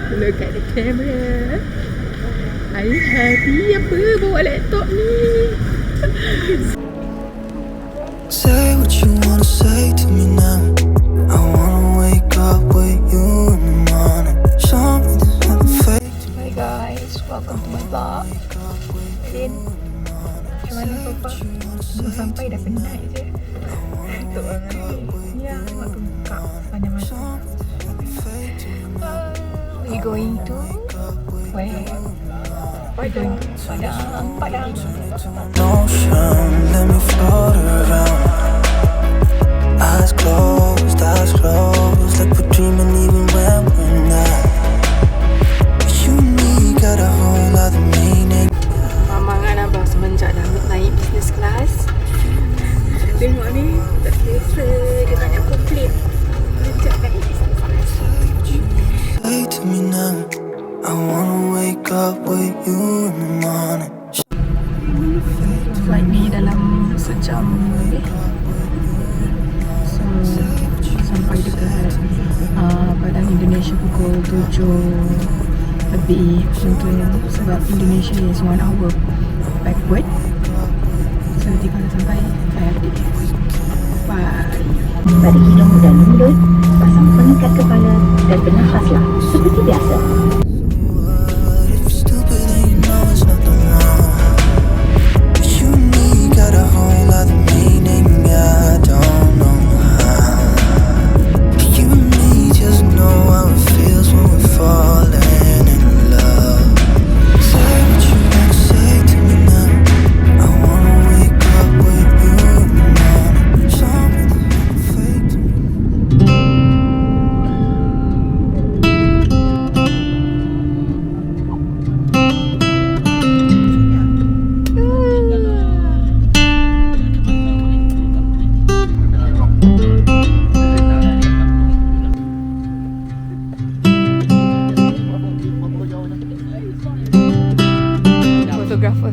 Look at the camera. Are you happy apa bawa laptop ni? Say what you wanna say to me now. I wanna wake up with you in the morning. Show me there's nothing fake. Hi guys, welcome to my vlog. Din, macam mana so far? Belum sampai dah penat je. Untuk orang ni, ya, waktu buka pandai masuk. We going to where? We're going to Padang. Ocean, let me float around. Eyes closed, like we're dreaming even when we're not. You and me got a whole other meaning. Mama dengan Abang semenjak dah naik business class. Tengok ni, tak selesa. Dia banyak komplain. Semenjak naik business class. Say to me now, I wanna wake up with you in the morning. Flight ni dalam sejam lebih. So, sampai dekat Padang Indonesia pukul 7 lebih. Sebab Indonesia is 1 hour backward. So, nanti kalau sampai, saya update. Bye. Pada hidung dan mulut, pasang pengikat kepala dan bernafaslah seperti biasa. If you're stupid then you know it's nothing wrong. But you and me got a whole other meaning. I don't know how. But you and me just know how it feels when we're falling in love. Say what you wanna say to me now. I wanna wake up with you in the morning. Show me there's nothing fake to me. Photographer.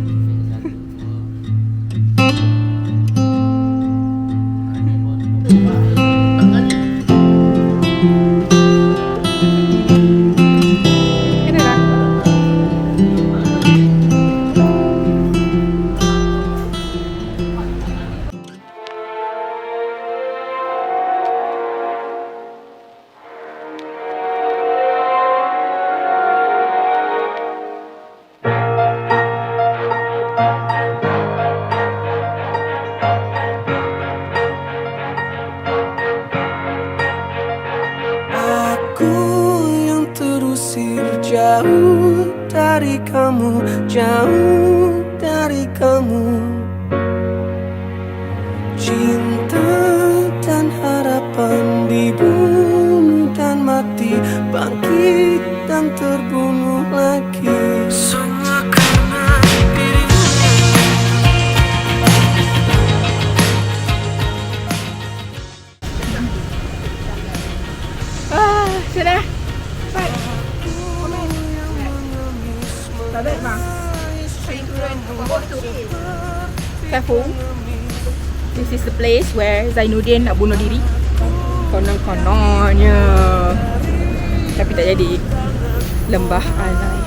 Aku yang terusir jauh dari kamu, jauh dari kamu. Cinta dan harapan dibunuh dan mati, bangkit dan terbunuh lagi. Semua karena dirimu. Sudah. Baik. Tak baik bang. Saya turun bawah tu. Careful. This is the place where Zainuddin nak bunuh diri. Konon-kononnya. Tapi tak jadi. Lembah Alai.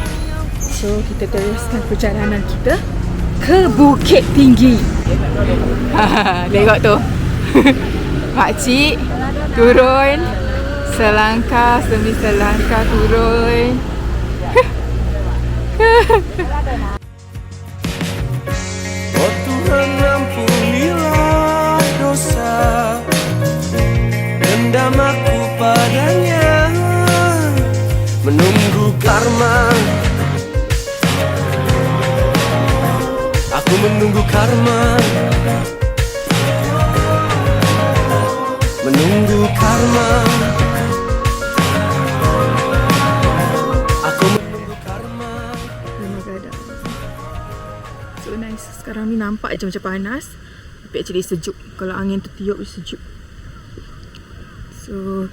So kita teruskan perjalanan kita ke Bukit Tinggi. Tengok tu. Makcik turun. Selangkah demi selangkah turun. Oh Tuhan, ampunilah dosa, dendam aku padanya, menunggu karma. Aku menunggu karma, menunggu karma. So nice. Sekarang ni nampak je macam panas, tapi actually sejuk. Kalau angin tertiup sejuk. So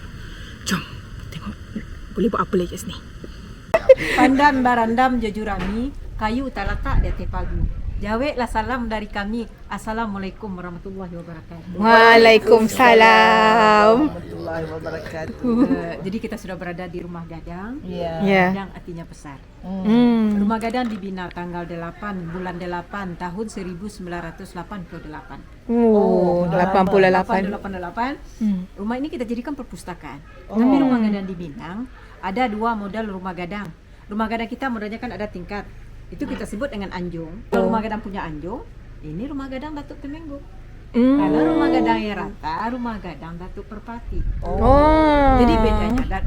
jom tengok boleh buat apa lagi kat sini. Pandan barandam jujurami, kayu tak letak di atas pagu. Jawablah salam dari kami. Assalamualaikum warahmatullahi wabarakatuh. Waalaikumsalam. Warahmatullahi wabarakatuh. Jadi kita sudah berada di Rumah Gadang. Ya. Ya. Gadang artinya besar. Hmm. Rumah Gadang dibina tanggal 8 bulan 8 tahun 1988. Oh, 88. 88. Rumah ini kita jadikan perpustakaan. Oh. Tapi Rumah Gadang di Minang ada 2 model rumah gadang. Rumah gadang kita modelnya kan ada tingkat. Itu kita sebut dengan anjung. Kalau Rumah Gadang punya anjung, ini Rumah Gadang Datuk Temenggung. Kalau Rumah Gadang yang rata, Rumah Gadang Datuk Perpati. Oh. Jadi bedanya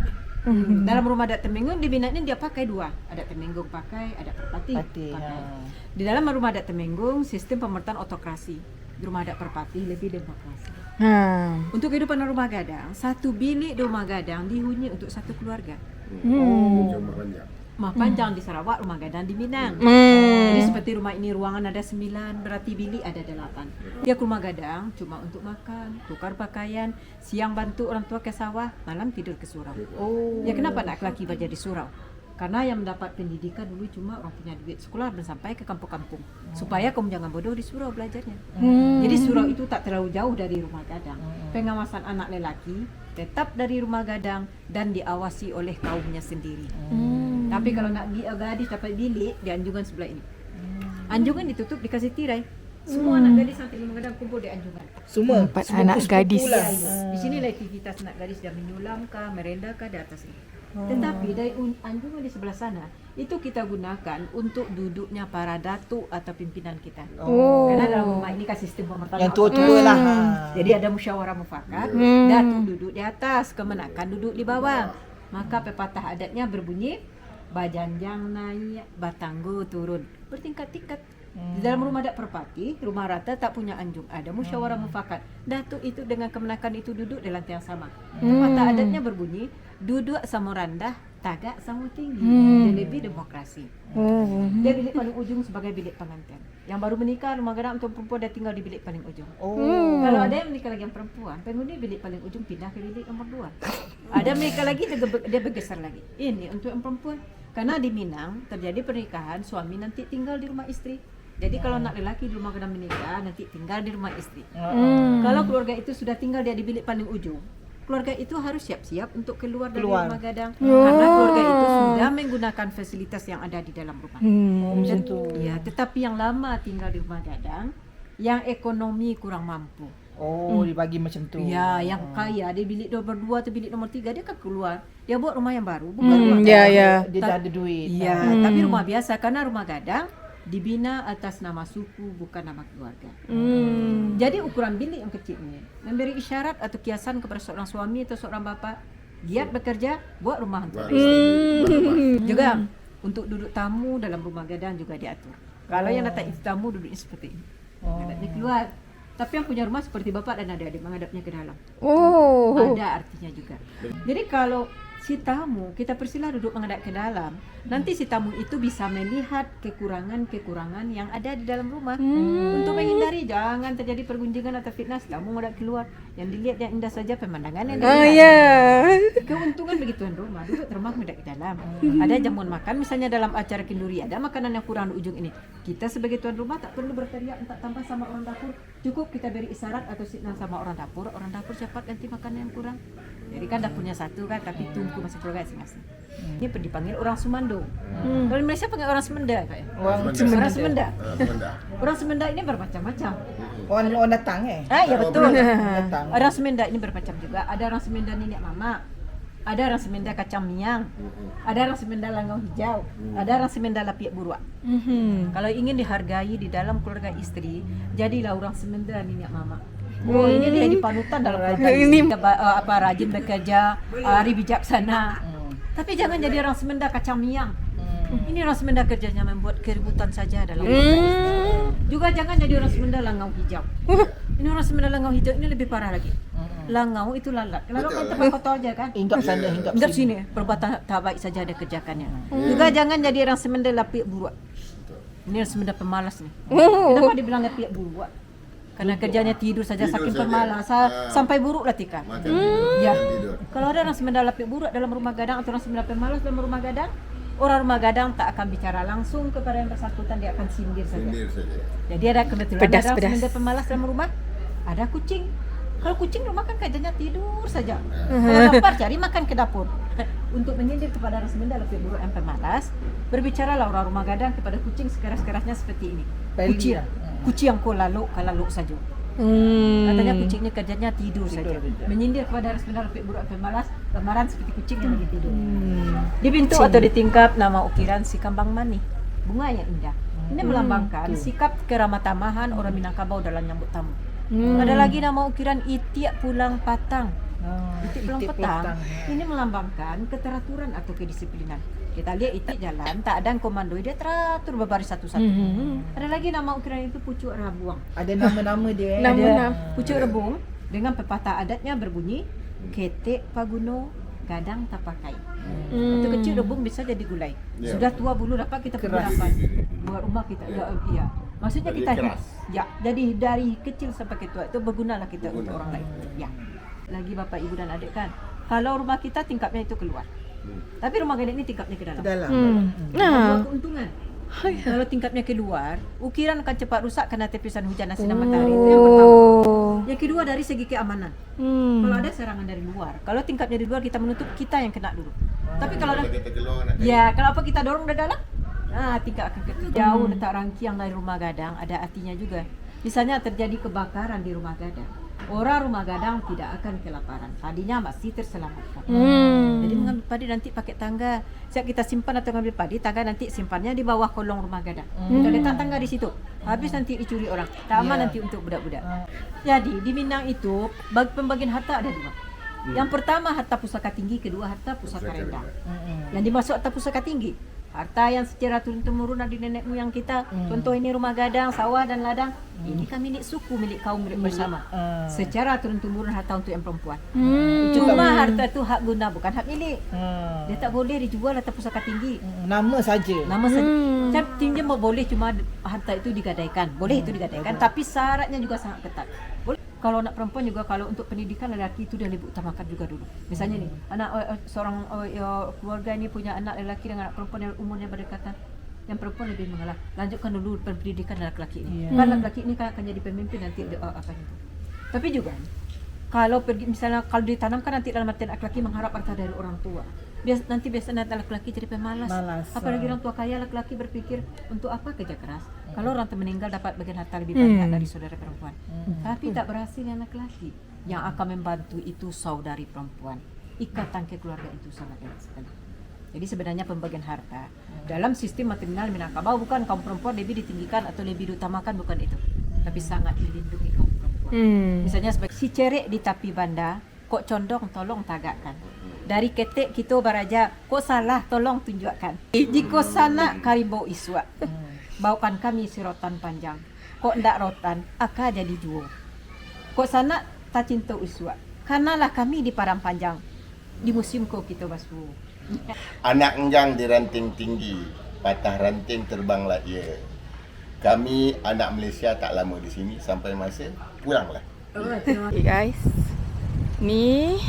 dalam Rumah Adat Temenggung dibina ini dia pakai 2. Adat Temenggung pakai, Adat Perpati Pati, pakai. ha. Di dalam Rumah Adat Temenggung sistem pemerintahan otokrasi. Di Rumah Adat Perpati lebih demokrasi. Untuk kehidupan Rumah Gadang, 1 bilik Rumah Gadang dihuni untuk 1 keluarga. Rumah panjang di Sarawak, Rumah Gadang di Minang. Jadi seperti rumah ini ruangan ada 9, berarti bilik ada 8. Dia ke Rumah Gadang cuma untuk makan, tukar pakaian, siang bantu orang tua ke sawah, malam tidur ke surau. Ya kenapa anak lelaki belajar di surau? Karena yang mendapat pendidikan dulu cuma orang punya duit sekolah dan sampai ke kampung-kampung. Supaya kamu jangan bodoh di surau belajarnya. Jadi surau itu tak terlalu jauh dari Rumah Gadang. Pengawasan anak lelaki tetap dari Rumah Gadang dan diawasi oleh kaumnya sendiri. Tapi kalau nak gadis dapat bilik di anjungan sebelah ini. Anjungan ditutup dikasih tirai. Semua anak gadis nanti Rumah Gadang kumpul di anjungan. Semua 4 anak gadis. Ya, di sini lah aktivitas anak gadis dan menyulam kah, merenda kah di atas ini. Tetapi dari anjungan di sebelah sana itu kita gunakan untuk duduknya para datuk atau pimpinan kita. Karena dalam rumah ini kan sistem pemerintahan Yang tua-tua lah. Ha. jadi ada musyawarah mufakat, datuk duduk di atas, kemenakan duduk di bawah. Maka pepatah adatnya berbunyi, bajanjang naik, batanggo turun, bertingkat-tingkat. Di dalam Rumah Adat Perpati, rumah rata tak punya anjung, ada musyawarah mufakat. Datuk itu dengan kemenakan itu duduk di lantai yang sama. Pepatah adatnya berbunyi, duduk sama rendah, tagak sama tinggi. Dia lebih demokrasi. Dia bilik paling ujung sebagai bilik pengantin. Yang baru menikah, Rumah Gadang untuk perempuan dia tinggal di bilik paling ujung. Kalau ada yang menikah lagi yang perempuan, penghuni bilik paling ujung pindah ke bilik nomor 2. Ada menikah lagi, dia bergeser lagi. Ini untuk yang perempuan. Karena di Minang terjadi pernikahan, suami nanti tinggal di rumah istri. Jadi kalau anak lelaki di Rumah Gadang menikah, nanti tinggal di rumah istri. Kalau keluarga itu sudah tinggal dia di bilik paling ujung, keluarga itu harus siap-siap untuk keluar dari Rumah Gadang. Karena keluarga itu sudah menggunakan fasilitas yang ada di dalam rumah. Ya, tetapi yang lama tinggal di Rumah Gadang, yang ekonomi kurang mampu. Dibagi macam tu. Ya, yang kaya dia bilik nomor 2 atau bilik nomor 3 dia kan keluar. Dia buat rumah yang baru, bukan rumah Ya, gadang. ya. Dia dah ada duit. Ya, tapi rumah biasa karena Rumah Gadang dibina atas nama suku bukan nama keluarga. Jadi ukuran bilik yang kecil ini memberi isyarat atau kiasan kepada seorang suami atau seorang bapa giat bekerja buat rumah untuk istri. Juga untuk duduk tamu dalam Rumah Gadang juga diatur. Kalau yang datang itu tamu duduknya seperti ini, menghadapnya keluar. Tapi yang punya rumah seperti bapak dan adik-adik menghadapnya ke dalam. Ada artinya juga. Jadi kalau si tamu kita persilah duduk menghadap ke dalam, nanti si tamu itu bisa melihat kekurangan-kekurangan yang ada di dalam rumah. Untuk menghindari jangan terjadi pergunjingan atau fitnah, tamu menghadap keluar, yang dilihat yang indah saja pemandangan yang dilihat. Keuntungan bagi tuan rumah duduk termak menghadap ke dalam. Ada jamuan makan misalnya dalam acara kenduri, ada makanan yang kurang di ujung ini. Kita sebagai tuan rumah tak perlu berteriak minta tambah sama orang dapur. Cukup kita beri isyarat atau signal sama orang dapur cepat ganti makanan yang kurang. Jadi kan dapurnya satu kan, tapi tungku masih keluarga masing-masing. Ini dipanggil orang Sumando. Kalau Malaysia panggil orang Semenda, Pak ya? Orang Semenda. Orang Semenda ini bermacam-macam. Orang datang Ya betul. Datang. Orang Semenda ini bermacam juga. Ada orang Semenda Nenek Mama, ada orang Semenda Kacang Miang, ada orang Semenda Langau Hijau, ada orang Semenda Lapiak Buruak. Kalau ingin dihargai di dalam keluarga istri, jadilah orang Semenda Nenek Mama. Ini dia di panutan dalam keluarga istri. Rajin bekerja, hari bijaksana. Tapi jangan jadi orang Semenda Kacang Miang. Ini orang Semenda kerjanya membuat keributan saja dalam juga jangan jadi orang Semenda Langau Hijau. Ini orang Semenda Langau Hijau ini lebih parah lagi. Langau itu lalat. Lalat kan tempat kotor aja kan. Hinggap sana, hinggap sini. Perbuatan tak baik saja ada kerjakannya. Juga jangan jadi orang Semenda Lapiak Buruak. Ini orang Semenda pemalas nih. Kenapa dibilang Lapiak Buruak? Karena kerjanya tidur saja saking pemalas sampai buruk lah tika. Ya. Kalau ada orang Semenda Lapiak Buruak dalam Rumah Gadang atau orang Semenda pemalas dalam Rumah Gadang, orang rumah gadang tak akan bicara langsung kepada yang bersangkutan, dia akan sindir saja. Jadi ada kebetulan Pedas, ada pedas. sebenarnya pemalas dalam rumah, ada kucing. Kalau kucing rumah kan kerjanya tidur saja. Kalau lapar cari makan ke dapur. Untuk menyindir kepada orang semenda lebih buruk yang pemalas, berbicaralah orang rumah gadang kepada kucing sekeras-kerasnya seperti ini. Peli Kucing, lah. kucing yang kau laluk saja. Katanya kucing ini kerjanya tidur saja. Menyindir kepada orang semenda lebih buruk yang pemalas, lamaran seperti kucing yang lagi tidur. Di pintu atau di tingkap nama ukiran si kambang mani, bunga yang indah. Ini melambangkan sikap keramah tamahan orang Minangkabau dalam nyambut tamu. Ada lagi nama ukiran itiak pulang patang. Itik pulang petang. Ini melambangkan keteraturan atau kedisiplinan. Kita lihat itik jalan, tak ada yang komando, dia teratur berbaris satu-satu. Ada lagi nama ukiran itu pucuk rabuang. Ada nama-nama dia. Nama-nama. Pucuk rebung dengan pepatah adatnya berbunyi ketek paguno gadang tak pakai. Waktu kecil rebung bisa jadi gulai. Sudah tua bulu dapat kita pergunakan buat rumah kita. Ya. Maksudnya kita ya, jadi dari kecil sampai ke tua itu bergunalah kita untuk orang lain. Ya. Lagi bapak ibu dan adik kan. Kalau rumah kita tingkapnya itu keluar. Tapi rumah gadang ini tingkapnya ke dalam. Dalam. Dua keuntungan. Kalau tingkapnya keluar, ukiran akan cepat rusak karena tepisan hujan dan sinar matahari. Itu yang pertama. Yang kedua dari segi keamanan. Kalau ada serangan dari luar, kalau tingkapnya di luar kita menutup, kita yang kena dulu. Tapi kalau ada, ya kenapa kita dorong dari dalam? Nah, tingkap akan jauh letak rangkiang dari rumah gadang, ada artinya juga. Misalnya terjadi kebakaran di rumah gadang, orang rumah gadang tidak akan kelaparan, padinya masih terselamatkan. Jadi mengambil padi nanti pakai tangga. Siap kita simpan atau mengambil padi, tangga nanti simpannya di bawah kolong rumah gadang. Kita letak tangga di situ. Habis nanti dicuri orang. Tak aman nanti untuk budak-budak. Jadi di Minang itu pembagian harta ada dua. Yang pertama harta pusaka tinggi, kedua harta pusaka rendah. Yang dimaksud harta pusaka tinggi, harta yang secara turun-temurun dari nenek moyang kita. Contoh ini rumah gadang, sawah dan ladang. Ini kan milik suku, milik kaum, milik bersama. Secara turun-temurun harta untuk yang perempuan. Cuma harta itu hak guna, bukan hak milik. Dia tak boleh dijual harta pusaka tinggi. Nama saja. Nama saja. Macam tinggi boleh, cuma harta itu digadaikan. Boleh itu digadaikan, tapi syaratnya juga sangat ketat. Boleh. Kalau anak perempuan juga, kalau untuk pendidikan lelaki itu dia lebih utamakan juga dulu. Misalnya nih, anak seorang keluarga ini punya anak lelaki dengan anak perempuan yang umurnya berdekatan. Yang perempuan lebih mengalah. Lanjutkan dulu pendidikan lelaki ini. Kan lelaki ini kan akan jadi pemimpin nanti apa itu. Tapi juga kalau pergi misalnya kalau ditanamkan nanti dalam artian laki-laki mengharap harta dari orang tua. Biasanya laki-laki jadi pemalas. Apalagi orang tua kaya, laki-laki berpikir untuk apa kerja keras. Kalau orang meninggal dapat bagian harta lebih banyak dari saudara perempuan. Tapi tak berhasil yang laki-laki. Yang akan membantu itu saudari perempuan. Ikatan kekeluargaan itu sangat erat sekali. Jadi sebenarnya pembagian harta dalam sistem matrimonial Minangkabau bukan kaum perempuan lebih ditinggikan atau lebih diutamakan, bukan itu. Tapi sangat melindungi kaum perempuan. Misalnya sebagai si cerek di tepi banda, kok condong tolong tagakkan. Dari ketek kita baraja, kok salah tolong tunjukkan. Jika sana karibau iswa, bawakan kami si rotan panjang. Kok ndak rotan, aka jadi duo. Kok sana tak cinta iswa, kanalah kami di Padang Panjang. Di museum kok kita basu. Anak enjang di ranting tinggi, patah ranting terbanglah ia. Kami anak Malaysia tak lama di sini, sampai masa pulanglah. Okay guys, ni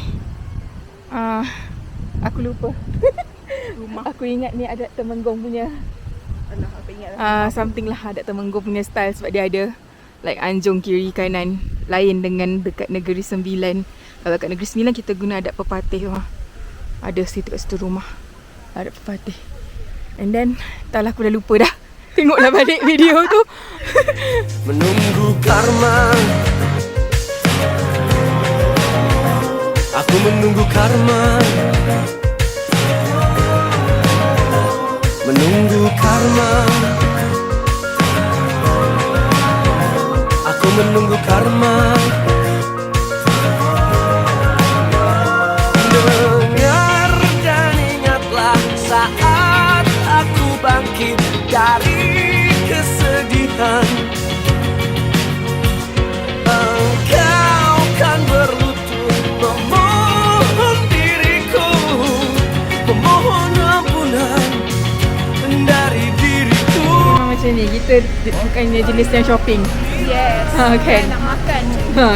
aku lupa. Aku ingat ni ada Temenggong punya something lah, ada Temenggong punya style sebab dia ada like anjung kiri kanan, lain dengan dekat Negeri Sembilan. Kalau kat Negeri Sembilan kita guna adat pepatih. Ada situ kat situ rumah adat pepatih. And then entahlah, aku dah lupa dah. Tengoklah balik video tu. Menunggu karma, aku menunggu karma, menunggu karma, aku menunggu karma. Dengar dan ingatlah saat aku bangkit dari kesedihan. Engkau kan berlutut memohon diriku, memohon ampunan dari diriku. Macam ni, kita bukannya jenis yang shopping. Yes. Okay. Nak makan.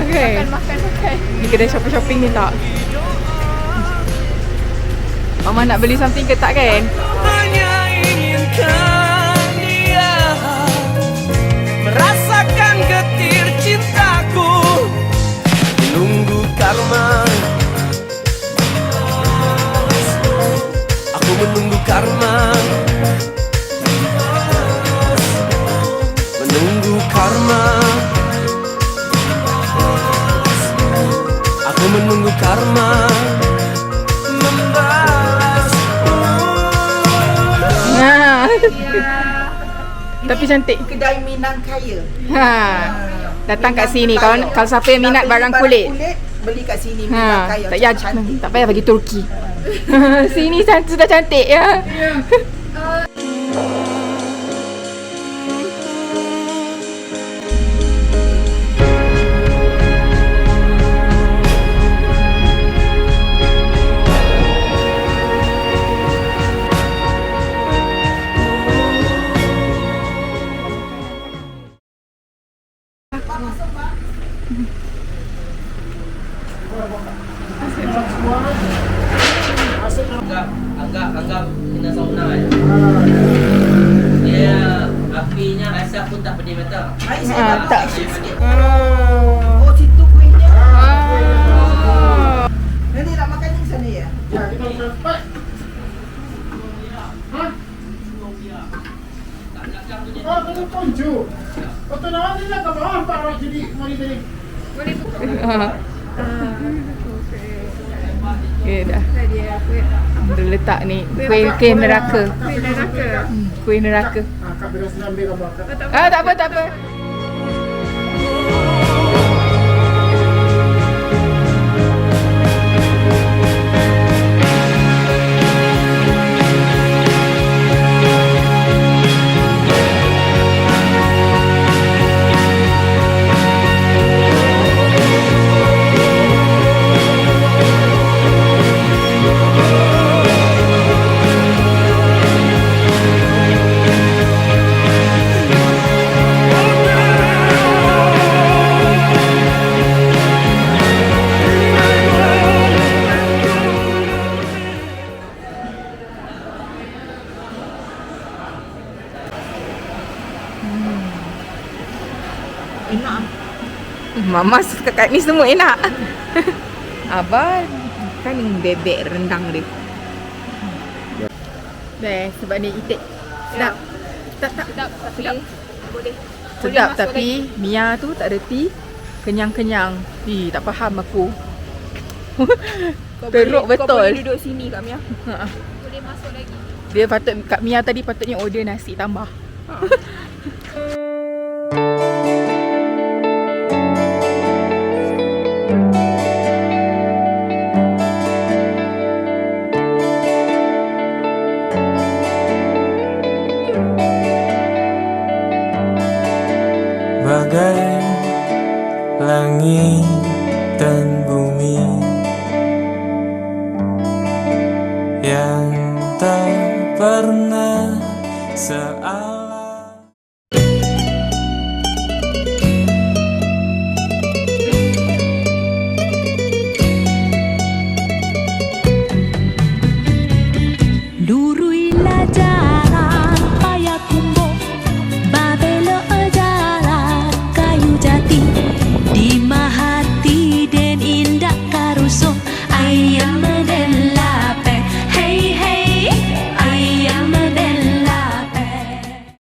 Okay. Makan. Ni kedai shopping ni tak? Mama nak beli something ke tak kan? Hanya karma, menunggu karma. Aku menunggu karma membalasmu. Nah. Tapi cantik. Kedai Minang kaya. Ha. Datang kat sini kalau siapa yang minat barang kulit. Beli kat sini Minang kaya. Tak payah tak payah bagi Turki. Sini sudah cantik ya. Anggap kena sauna kan. Dia apinya rasa pun tak pedih betul. Tak. Oh, situ kuihnya. Nanti nak makan di sana ya? Ya dah. Dia letak ni kuih neraka. Kuih neraka. Tak apa. Mama suka kat ni semua enak. Abang kan bebek rendang dia. Sebab ni itik. Sedap. Sedap boleh. Sedap tapi Mia tu tak reti. Kenyang-kenyang. Tak faham aku. Teruk betul. Kau boleh duduk sini Kak Mia. Boleh masuk lagi. Dia patut Kak Mia tadi patutnya order nasi tambah. Bagai langit dan bumi yang tak pernah seawal.